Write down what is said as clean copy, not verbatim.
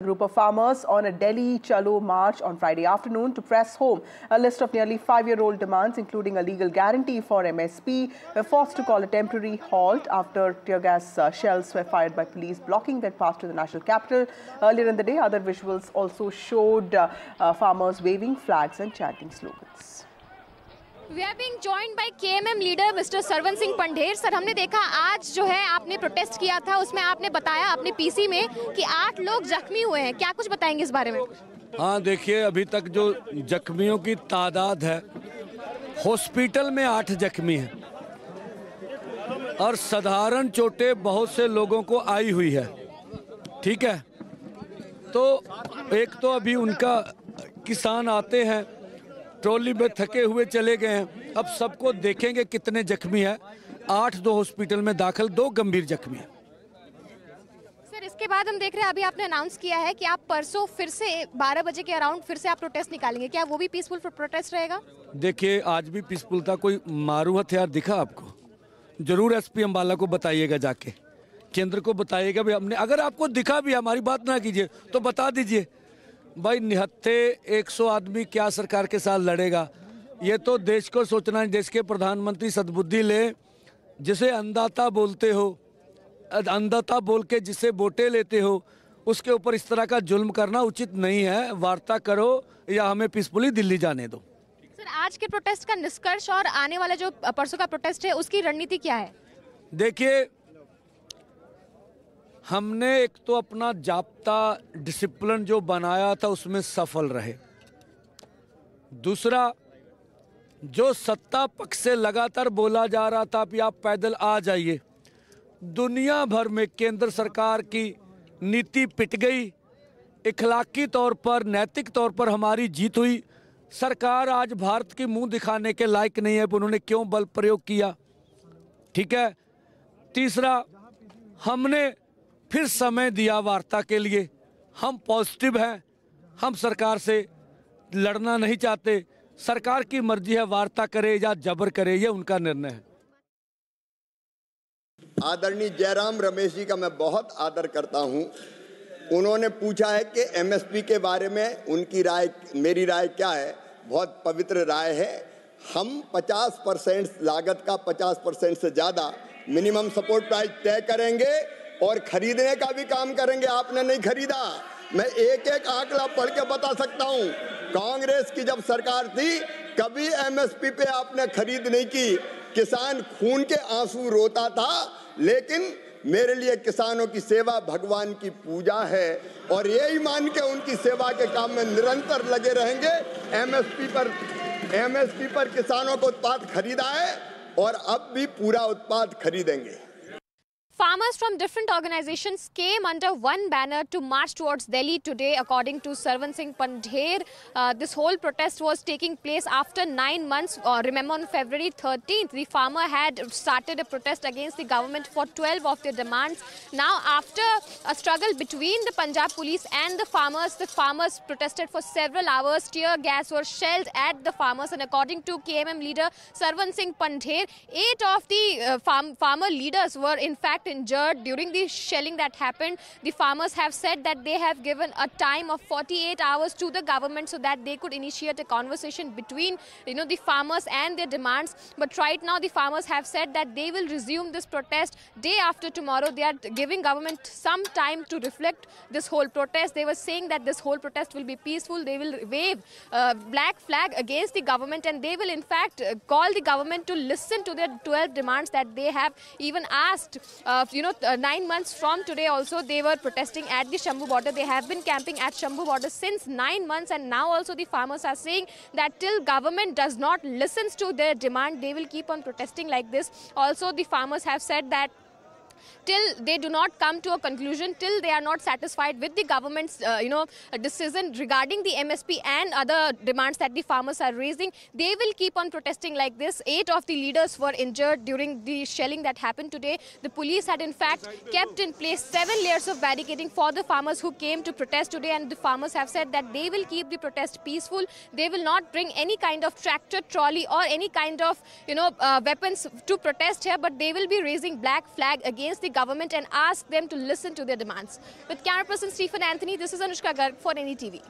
Group of farmers on a Delhi Chalo march on Friday afternoon to press home a list of nearly 5-year-old demands, including a legal guarantee for MSP, were forced to call a temporary halt after tear gas shells were fired by police, blocking their path to the national capital. Earlier in the day, other visuals also showed farmers waving flags and chanting slogans. We are being joined by KMM leader Mr. Sarwan Singh Pandher. Sir, हमने देखा आज जो है आपने protest किया था, उसमें आपने बताया अपने पीसी में कि 8 लोग जख्मी हुए हैं। क्या कुछ बताएंगे इस बारे में? हाँ, देखिए, अभी तक जो जख्मियों की तादाद है, हॉस्पिटल में 8 जख्मी हैं और साधारण चोटें बहुत से लोगों को आई हुई है। ठीक है, तो एक तो अभी उनका किसान आते हैं, ट्रॉली में थके हुए चले गए हैं। अब सबको देखेंगे कितने जख्मी हैं। 8 2 हॉस्पिटल में दाखिल, 2 गंभीर जख्मी हैं। सर, इसके बाद हम देख रहे हैं अभी आपने अनाउंस किया है कि आप परसों फिर से 12 बजे के अराउंड फिर से आप प्रोटेस्ट निकालेंगे। क्या वो भी पीसफुल प्रोटेस्ट रहेगा? देखिए, आज भी पीसफुल था। कोई मारू हथियार दिखा आपको? जरूर एसपी अम्बाला को बताइएगा, जाके केंद्र को बताइएगा भी हमने। अगर आपको दिखा भी, हमारी बात ना कीजिए तो बता दीजिए भाई, निहत्थे 100 आदमी क्या सरकार के साथ लड़ेगा? ये तो देश को सोचना है। देश के प्रधानमंत्री सद्बुद्धि ले, जिसे अंधाता बोलते हो, अंधाता बोल के जिसे वोटें लेते हो, उसके ऊपर इस तरह का जुल्म करना उचित नहीं है। वार्ता करो या हमें पीसफुली दिल्ली जाने दो। सर, आज के प्रोटेस्ट का निष्कर्ष और आने वाला जो परसों का प्रोटेस्ट है, उसकी रणनीति क्या है? देखिए, हमने एक तो अपना जाप्ता डिसिप्लिन जो बनाया था उसमें सफल रहे। दूसरा, जो सत्ता पक्ष से लगातार बोला जा रहा था कि आप पैदल आ जाइए, दुनिया भर में केंद्र सरकार की नीति पिट गई। इखलाकी तौर पर, नैतिक तौर पर हमारी जीत हुई। सरकार आज भारत की मुंह दिखाने के लायक नहीं है कि उन्होंने क्यों बल प्रयोग किया। ठीक है। तीसरा, हमने फिर समय दिया वार्ता के लिए। हम पॉजिटिव हैं, हम सरकार से लड़ना नहीं चाहते। सरकार की मर्जी है, वार्ता करे या जबर करे, ये उनका निर्णय है। आदरणीय जयराम रमेश जी का मैं बहुत आदर करता हूं। उन्होंने पूछा है कि एमएसपी के बारे में उनकी राय, मेरी राय क्या है। बहुत पवित्र राय है। हम 50% लागत का 50% से ज़्यादा मिनिमम सपोर्ट प्राइस तय करेंगे और खरीदने का भी काम करेंगे। आपने नहीं खरीदा, मैं एक एक आंकड़ा पढ़ के बता सकता हूं। कांग्रेस की जब सरकार थी, कभी एमएसपी पे आपने खरीद नहीं की। किसान खून के आंसू रोता था, लेकिन मेरे लिए किसानों की सेवा भगवान की पूजा है और यही मान के उनकी सेवा के काम में निरंतर लगे रहेंगे। एमएसपी पर किसानों को उत्पाद खरीदा है और अब भी पूरा उत्पाद खरीदेंगे। Farmers from different organizations came under one banner to march towards Delhi today, according to Sarvan Singh Pandher. This whole protest was taking place after 9 months. Remember, on February 13th, the farmer had started a protest against the government for 12 of their demands. Now, after a struggle between the Punjab police and the farmers protested for several hours. Tear gas was shelled at the farmers, and according to KMM leader Sarvan Singh Pandher, 8 of the farmer leaders were in fact injured during the shelling that happened. The farmers have said that they have given a time of 48 hours to the government so that they could initiate a conversation between the farmers and their demands. But right now the farmers have said that they will resume this protest day after tomorrow. They are giving government some time to reflect this whole protest. They were saying that this whole protest will be peaceful. They will wave black flag against the government, and they will in fact call the government to listen to their 12 demands that they have even asked. 9 months from today also they were protesting at the Shambhu border. They have been camping at Shambhu border since 9 months, and now also the farmers are saying that till government does not listen to their demand, they will keep on protesting like this. Also, the farmers have said that till they do not come to a conclusion, till they are not satisfied with the government's decision regarding the MSP and other demands that the farmers are raising, they will keep on protesting like this. 8 of the leaders were injured during the shelling that happened today. The police had in fact kept in place 7 layers of barricading for the farmers who came to protest today, and the farmers have said that they will keep the protest peaceful. They will not bring any kind of tractor, trolley or any kind of weapons to protest here, but they will be raising black flag against against the government and ask them to listen to their demands. With camera person Stephen Anthony, this is Anushka Garg for NDTV.